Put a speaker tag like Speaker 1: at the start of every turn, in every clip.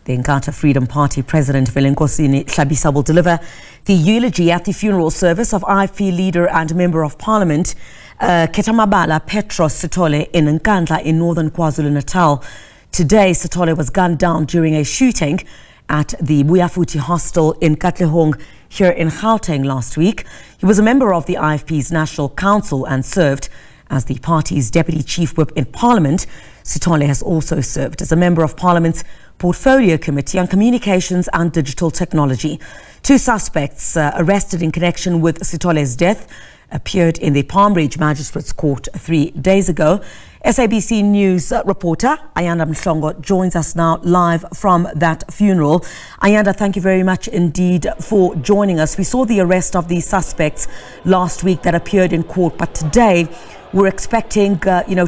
Speaker 1: The Inkatha Freedom Party President Velenkosini Hlabisa will deliver the eulogy at the funeral service of IFP leader and Member of Parliament Khethamabala Petros Sithole in Nkandla in northern KwaZulu-Natal. Today, Sithole was gunned down during a shooting at the Buyafuthi Hostel in Katlehong here in Gauteng last week. He was a member of the IFP's National Council and served as the party's Deputy Chief Whip in Parliament. Sithole has also served as a member of Parliament's Portfolio Committee on Communications and Digital Technology. Two suspects arrested in connection with Sithole's death appeared in the Palmridge Magistrate's Court 3 days ago. SABC News reporter Ayanda Mhlongo joins us now live from that funeral. Ayanda, thank you very much indeed for joining us. We saw the arrest of these suspects last week that appeared in court, but today we're expecting,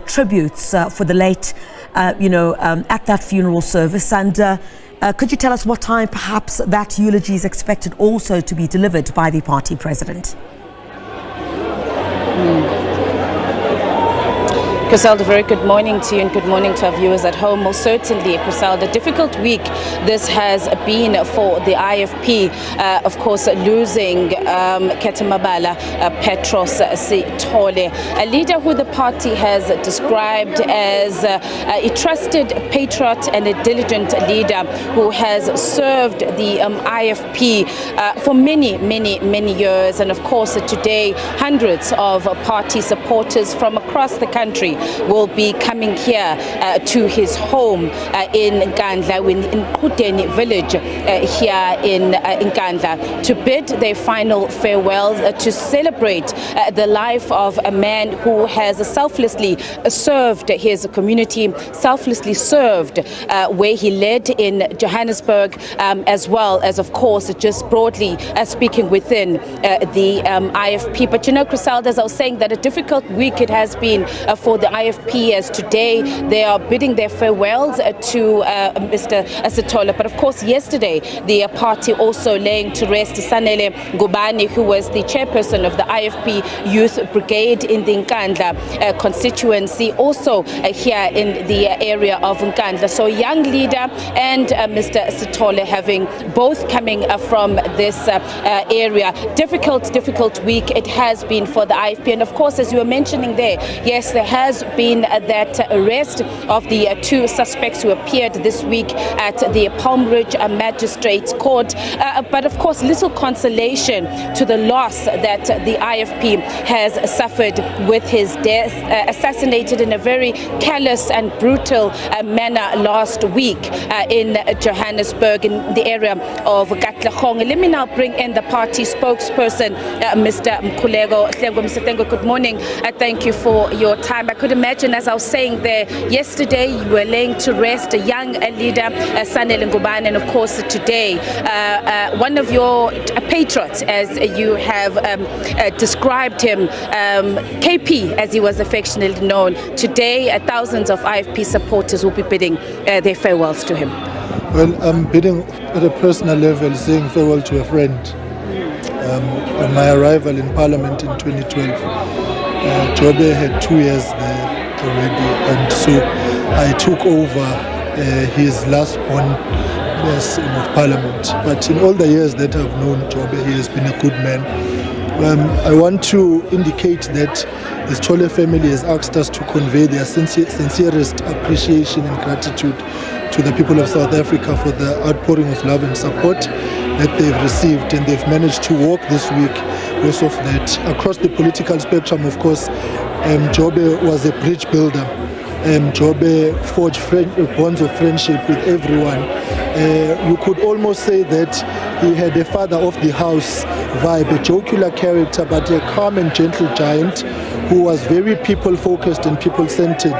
Speaker 1: tributes for the late, at that funeral service. And could you tell us what time perhaps that eulogy is expected also to be delivered by the party president?
Speaker 2: Griselda, very good morning to you and good morning to our viewers at home. Most certainly, Griselda, a difficult week this has been for the IFP. Of course, losing Khethamabala Petros Sithole, a leader who the party has described as a trusted patriot and a diligent leader who has served the IFP for many years. And of course, today, hundreds of party supporters from across the country will be coming here to his home in Nkandla, in Gauteng village here in Nkandla, to bid their final farewells, to celebrate the life of a man who has selflessly served his community, selflessly served where he led in Johannesburg, as well as, of course, just broadly speaking within the IFP. But Griselda, as I was saying, that a difficult week it has been for the IFP, as today they are bidding their farewells to Mr. Sithole. But of course, yesterday the party also laying to rest Sanele Ngubane, who was the chairperson of the IFP Youth Brigade in the Nkandla constituency, also here in the area of Nkandla. So a young leader and Mr. Sithole having both coming from this area. Difficult week it has been for the IFP. And of course, as you were mentioning there, yes, there has been that arrest of the two suspects who appeared this week at the Palmridge Magistrate's Court. But of course, little consolation to the loss that the IFP has suffered with his death, assassinated in a very callous and brutal manner last week in Johannesburg, in the area of Katlehong. Let me now bring in the party spokesperson, Mr. Mkhuleko Hlengwa. Mr. Hlengwa, good morning. Thank you for your time. I could imagine, as I was saying there, yesterday you were laying to rest a young leader, Sanele Ngubane, and of course today one of your patriots, as you have described him, KP as he was affectionately known. Today thousands of IFP supporters will be bidding their farewells to him.
Speaker 3: Well, I'm bidding at a personal level, saying farewell to a friend. On my arrival in Parliament in 2012, Jobe had 2 years there already, and so I took over his last born of Parliament. But in all the years that I've known Jobe, he has been a good man. I want to indicate that the Sithole family has asked us to convey their sincerest appreciation and gratitude to the people of South Africa for the outpouring of love and support that they've received, and they've managed to walk this week because of that. Across the political spectrum, of course, Jobe was a bridge builder. Jobe forged bonds of friendship with everyone. You could almost say that he had a father of the house vibe, a jocular character, but a calm and gentle giant who was very people-focused and people-centered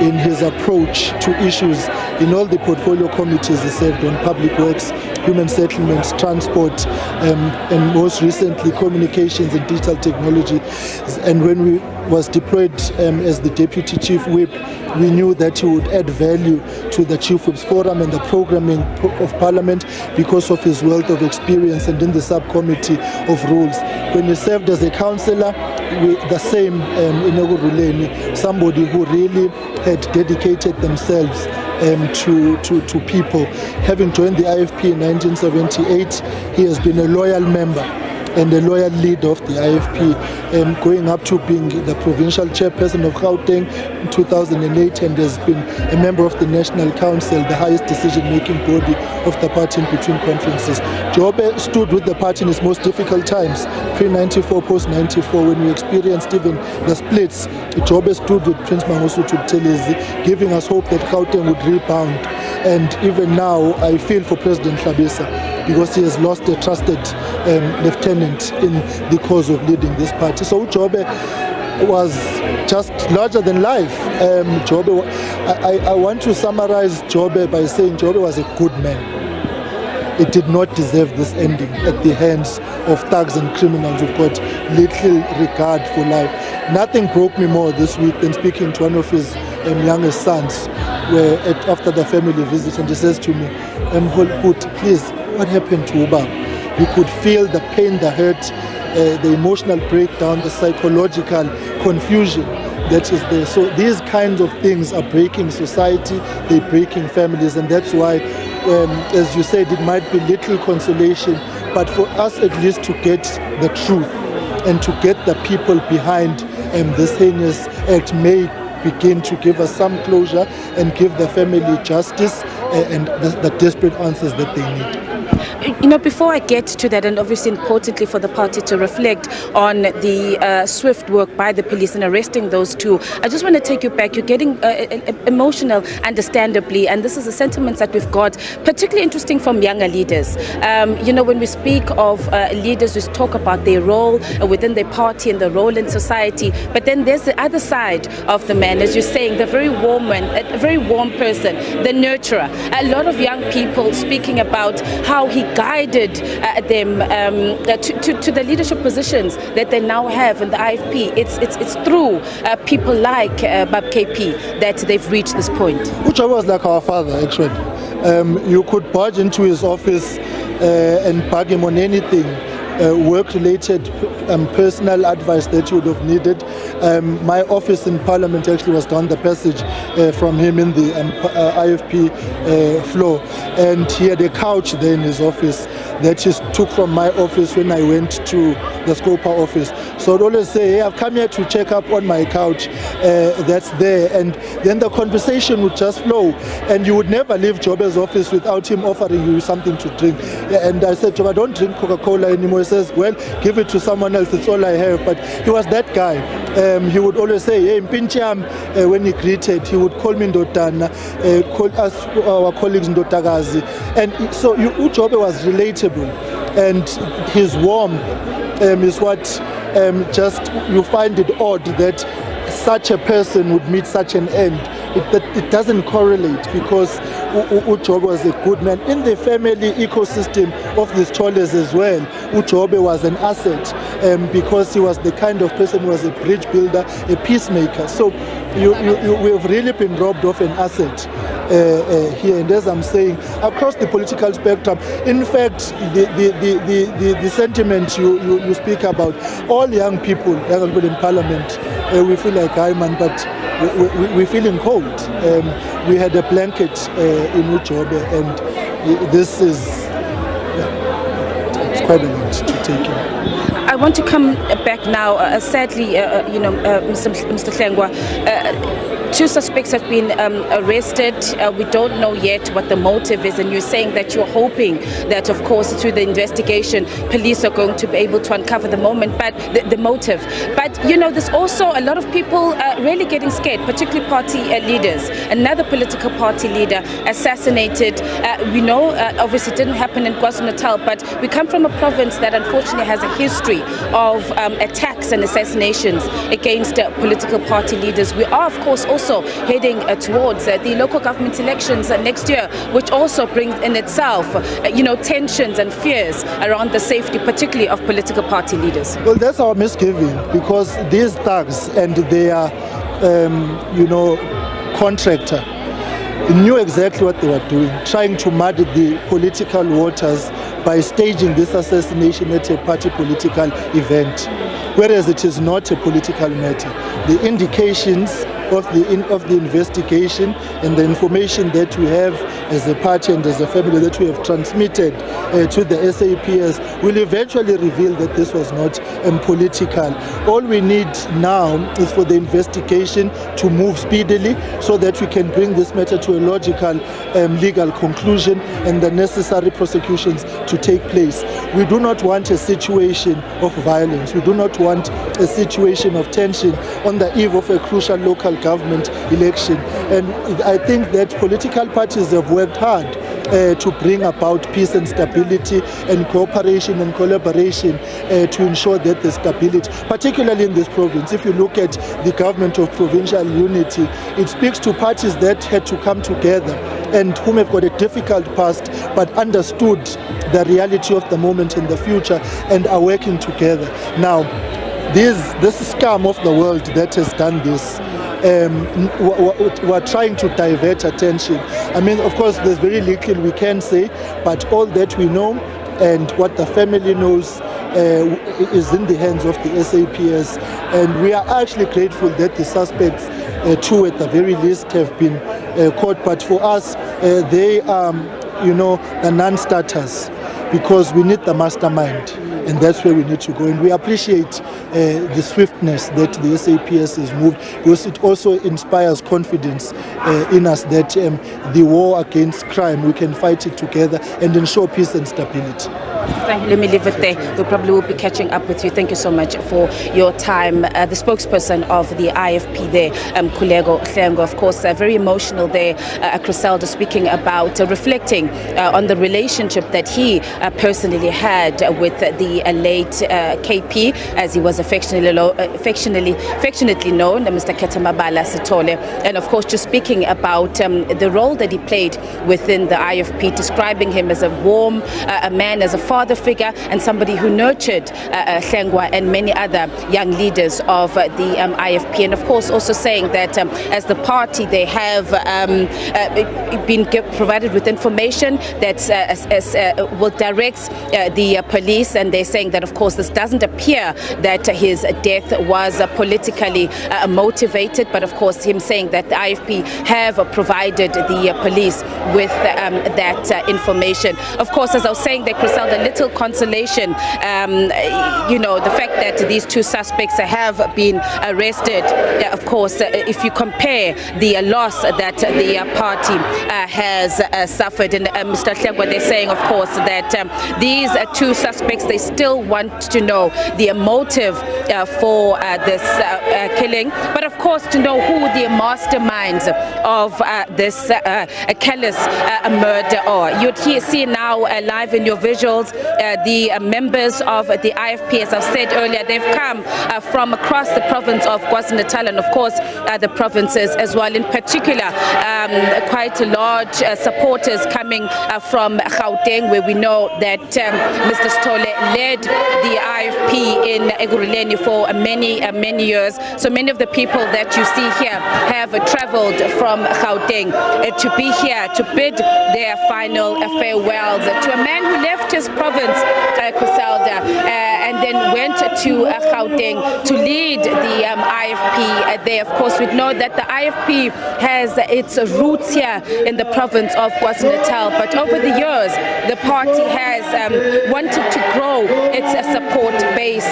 Speaker 3: in his approach to issues in all the portfolio committees he served on: public works, human settlements, transport, and most recently communications and digital technology. And when we was deployed as the Deputy Chief Whip, we knew that he would add value to the Chief Whip's forum and the programming of Parliament because of his wealth of experience, and in the subcommittee of rules. When he served as a councillor, the same in Eguruleni, somebody who really had dedicated themselves to people. Having joined the IFP in 1978, he has been a loyal member and a loyal leader of the IFP, going up to being the provincial chairperson of Gauteng in 2008, and has been a member of the National Council, the highest decision-making body of the party in between conferences. Jobe stood with the party in its most difficult times, pre-94, post-94, when we experienced even the splits. Jobe stood with Prince Mangosuthu Buthelezi, giving us hope that Gauteng would rebound. And even now, I feel for President Hlabisa, because he has lost a trusted lieutenant in the cause of leading this party. So Jobe was just larger than life. Jobe, I want to summarize Jobe by saying Jobe was a good man. It did not deserve this ending at the hands of thugs and criminals who've got little regard for life. Nothing broke me more this week than speaking to one of his youngest sons after the family visit, and he says to me, please, what happened to Uba? You could feel the pain, the hurt, the emotional breakdown, the psychological confusion that is there. So these kinds of things are breaking society, they're breaking families, and that's why, as you said, it might be little consolation, but for us at least to get the truth and to get the people behind this heinous act may begin to give us some closure and give the family justice and the desperate answers that they need.
Speaker 2: You know, before I get to that, and obviously importantly for the party to reflect on the swift work by the police in arresting those two, I just want to take you back. You're getting emotional, understandably, and this is a sentiment that we've got, particularly interesting from younger leaders. You know, when we speak of leaders, we talk about their role within their party and the role in society, but then there's the other side of the man, as you're saying, the very warm man, a very warm person, the nurturer. A lot of young people speaking about how he guided them to the leadership positions that they now have in the IFP. It's through people like Bab KP that they've reached this point.
Speaker 3: Ucha was like our father, actually. You could barge into his office and bug him on anything. Work-related personal advice that you would have needed. My office in Parliament actually was down the passage from him in the IFP floor, and he had a couch there in his office that he took from my office when I went to the Scopa office. So I'd always say, hey, I've come here to check up on my couch that's there, and then the conversation would just flow, and you would never leave Jobe's office without him offering you something to drink. And I said, Jobe, I don't drink Coca-Cola anymore. He says, well, give it to someone else, it's all I have. But he was that guy. He would always say, hey, Mpincham, when he greeted, he would call me Ndotana, call us, our colleagues Ndotagazi. And so Jobe was relatable, and his warmth is what just you find it odd that such a person would meet such an end. It doesn't correlate, because Jobe was a good man. In the family ecosystem of the Stoles as well, Jobe was an asset because he was the kind of person who was a bridge builder, a peacemaker. So we have really been robbed of an asset here. And as I'm saying, across the political spectrum, in fact, the sentiment you speak about, all young people in Parliament, we feel like Ayman, but we're feeling cold. We had a blanket in Jobe, and this is it's quite a lot to take in.
Speaker 2: I want to come back now. Sadly, Mr. Hlengwa, two suspects have been arrested. We don't know yet what the motive is, and you're saying that you're hoping that, of course, through the investigation, police are going to be able to uncover the motive. But there's also a lot of people really getting scared, particularly party leaders. Another political party leader assassinated. We know, obviously, it didn't happen in KwaZulu-Natal, but we come from a province that unfortunately has a history of attacks and assassinations against political party leaders. We are, of course, also heading towards the local government elections next year, which also brings in itself, tensions and fears around the safety, particularly of political party leaders.
Speaker 3: Well, that's our misgiving, because these thugs and their, contractor knew exactly what they were doing, trying to muddy the political waters by staging this assassination at a party political event, whereas it is not a political matter. The indications of the investigation and the information that we have as a party and as a family that we have transmitted to the SAPS will eventually reveal that this was not political. All we need now is for the investigation to move speedily so that we can bring this matter to a logical legal conclusion and the necessary prosecutions to take place. We do not want a situation of violence. We do not want a situation of tension on the eve of a crucial local government election. And I think that political parties have worked hard to bring about peace and stability and cooperation and collaboration to ensure that the stability, particularly in this province. If you look at the government of provincial unity, it speaks to parties that had to come together and whom have got a difficult past but understood the reality of the moment and the future and are working together. Now, this scum of the world that has done this, we're trying to divert attention. I mean, of course, there's very little we can say, but all that we know and what the family knows is in the hands of the SAPS. And we are actually grateful that the suspects, two at the very least, have been caught. But for us, they are, the non-starters, because we need the mastermind. And that's where we need to go. And we appreciate the swiftness that the SAPS has moved, because it also inspires confidence in us that the war against crime, we can fight it together and ensure peace and stability.
Speaker 2: Thank you. Let me leave it there. We probably will be catching up with you. Thank you so much for your time. The spokesperson of the IFP there, Mkhuleko Hlengwa, of course, very emotional there, Griselda, speaking about reflecting on the relationship that he personally had with the late KP, as he was affectionately known, Mr. Khethamabala Petros, and of course, just speaking about the role that he played within the IFP, describing him as a warm a man, as a father figure, and somebody who nurtured Hlengwa and many other young leaders of the IFP. And of course, also saying that as the party, they have been provided with information that will direct the police, and they're saying that, of course, this doesn't appear that his death was politically motivated, but of course, him saying that the IFP have provided the police with that information. Of course, as I was saying, there, Griselda, little consolation, the fact that these two suspects have been arrested. Of course, if you compare the loss that the party has suffered, and Mr. Hlengwa, they're saying, of course, that these two suspects, they still want to know the motive for this killing, but of course to know who the masterminds of this callous murder are. You'd see now live in your visuals the members of the IFP, as I've said earlier, they've come from across the province of KwaZulu-Natal and of course the provinces as well. In particular, quite large supporters coming from Gauteng, where we know that Mr. Sithole led the IFP in Ekurhuleni for many years. So many of the people that you see here have traveled from Gauteng to be here to bid their final farewells to a man who left his province, Griselda, and then went to Gauteng to lead the IFP there. Of course, we know that the IFP has its roots here in the province of KwaZulu-Natal, but over the years, the party has wanted to grow its support base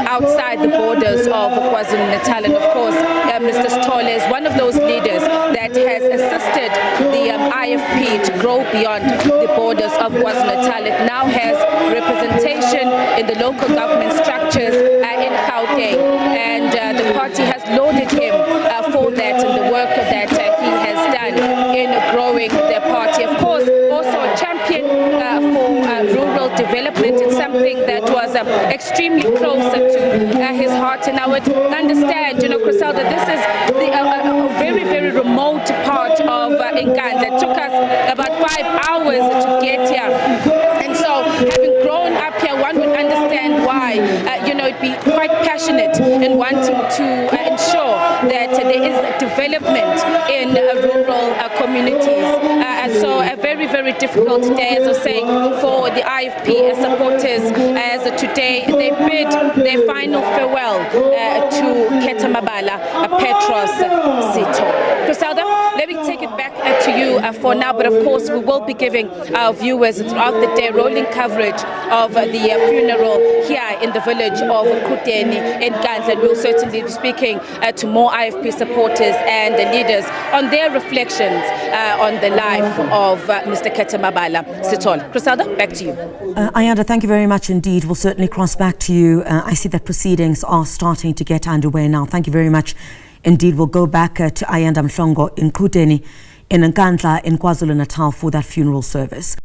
Speaker 2: outside the borders of KwaZulu-Natal. And of course, Mr. Sithole is one of those leaders that has assisted the IFP to grow beyond the borders of KwaZulu-Natal. It now has representation in the local government structures in Gauteng, and the party has lauded him for that and the work that he has done in growing their party. Of course, also a champion for rural development. It's something that was extremely close to his heart, and I would understand, Griselda, this is a very, very remote part of Nkandla. It took us about 5 hours to get here, and so having grown up here, one would understand why, it'd be quite passionate in wanting to ensure that there is development in in rural communities. And so a very, very difficult day, as I was saying, for the IFP supporters, as today they bid their final farewell to Khethamabala Petros Sithole. Griselda, let me take it back to you for now, but of course we will be giving our viewers throughout the day rolling coverage of the funeral here in the village of Gauteng in Nkandla. We'll certainly be speaking to more IFP supporters and leaders on their reflections on the life of Mr. Khethamabala Sithole. Griselda, back to you.
Speaker 1: Ayanda, thank you very much indeed. We'll certainly cross back to you. I see that proceedings are starting to get underway now. Thank you very much indeed. We'll go back to Ayanda Mhlongo in Gauteng in Nkandla in KwaZulu-Natal for that funeral service.